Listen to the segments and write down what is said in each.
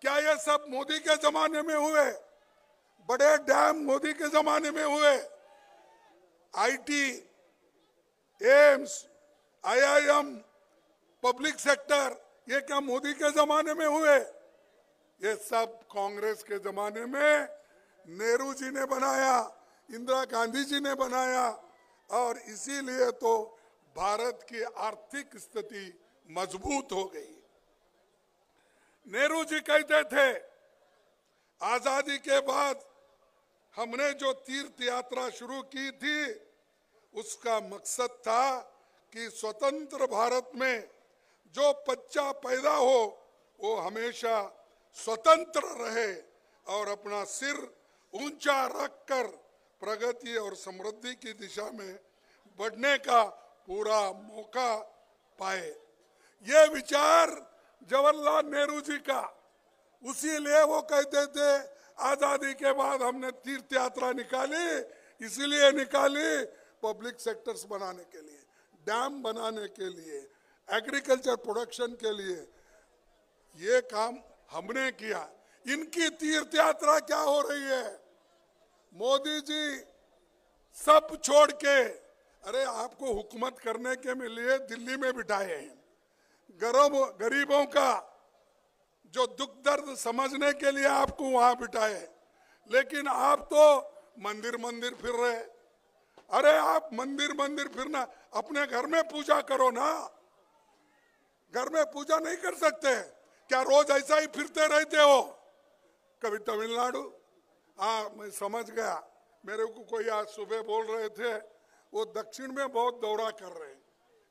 क्या ये सब मोदी के जमाने में हुए? बड़े डैम मोदी के जमाने में हुए? IT, AIIMS, IIM, public sector, ये क्या मोदी के जमाने में हुए? ये सब कांग्रेस के जमाने में नेहरू जी ने बनाया, इंदिरा गांधी जी ने बनाया, और इसीलिए तो भारत की आर्थिक स्थिति मजबूत हो गई। नेहरू जी कहते थे, आजादी के बाद हमने जो तीर्थ यात्रा शुरू की थी, उसका मकसद था कि स्वतंत्र भारत में जो बच्चा पैदा हो वो हमेशा स्वतंत्र रहे और अपना सिर ऊंचा रखकर प्रगति और समृद्धि की दिशा में बढ़ने का पूरा मौका पाए। ये विचार जवाहरलाल नेहरू जी का, उसीलिए वो कहते थे आजादी के बाद हमने तीर्थ यात्रा निकाली, इसीलिए निकाली पब्लिक सेक्टर्स बनाने के लिए, डैम बनाने के लिए, एग्रीकल्चर प्रोडक्शन के लिए। ये काम हमने किया। इनकी तीर्थ यात्रा क्या हो रही है? मोदी जी सब छोड़ के, अरे आपको हुकूमत करने के लिए दिल्ली में बिठाए हैं, गरीबों का जो दुख दर्द समझने के लिए आपको वहां बिठाए, लेकिन आप तो मंदिर मंदिर फिर रहे। अरे आप मंदिर मंदिर फिरना, अपने घर में पूजा करो ना। घर में पूजा नहीं कर सकते क्या? रोज ऐसा ही फिरते रहते हो? कभी तमिलनाडु, हाँ मैं समझ गया, मेरे को कोई आज सुबह बोल रहे थे वो दक्षिण में बहुत दौरा कर रहे हैं,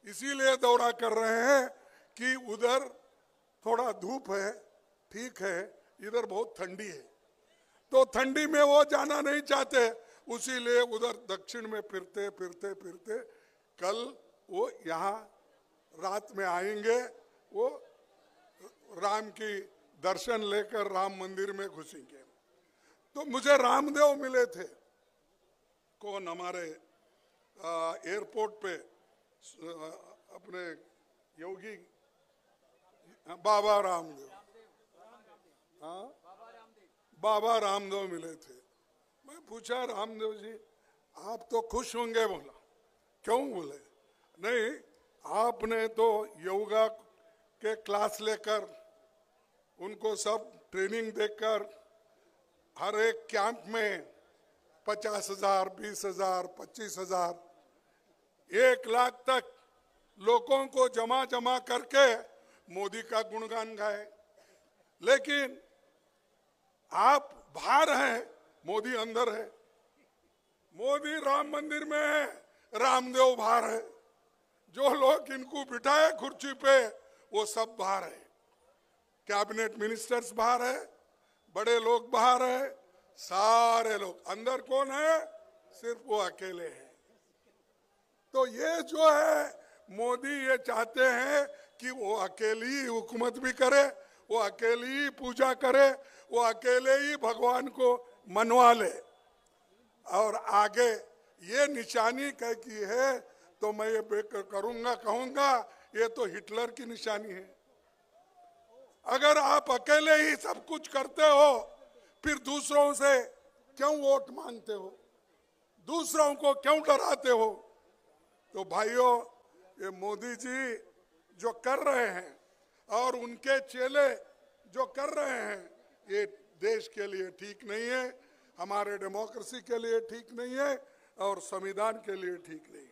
इसीलिए दौरा कर रहे हैं कि उधर थोड़ा धूप है, ठीक है, इधर बहुत ठंडी है, तो ठंडी में वो जाना नहीं चाहते, उसीलिए उधर दक्षिण में फिरते फिरते फिरते कल वो यहाँ रात में आएंगे, वो राम की दर्शन लेकर राम मंदिर में घुसेंगे। तो मुझे रामदेव मिले थे, कौन हमारे एयरपोर्ट पे अपने योगी बाबा रामदेव, हाँ बाबा रामदेव मिले थे। मैं पूछा रामदेव जी आप तो खुश होंगे? बोला क्यों? बोले नहीं, आपने तो योगा के क्लास लेकर उनको सब ट्रेनिंग देकर हर एक कैंप में 50,000, 20,000, 25,000, 1,00,000 तक लोगों को जमा करके मोदी का गुणगान गाए, लेकिन आप बाहर हैं, मोदी अंदर है। मोदी राम मंदिर में है, रामदेव बाहर है। जो लोग इनको बिठाए कुर्सी पे वो सब बाहर है, कैबिनेट मिनिस्टर्स बाहर है, बड़े लोग बाहर है, सारे लोग अंदर। कौन है? सिर्फ वो अकेले हैं। तो ये जो है मोदी ये चाहते हैं कि वो अकेली ही हुकूमत भी करे, वो अकेली ही पूजा करे, वो अकेले ही भगवान को मनवा ले, और आगे ये निशानी कह की है तो मैं ये करूंगा कहूंगा ये तो हिटलर की निशानी है। अगर आप अकेले ही सब कुछ करते हो फिर दूसरों से क्यों वोट मांगते हो? दूसरों को क्यों डराते हो? तो भाइयों, ये मोदी जी जो कर रहे हैं और उनके चेले जो कर रहे हैं, ये देश के लिए ठीक नहीं है, हमारे डेमोक्रेसी के लिए ठीक नहीं है और संविधान के लिए ठीक नहीं है।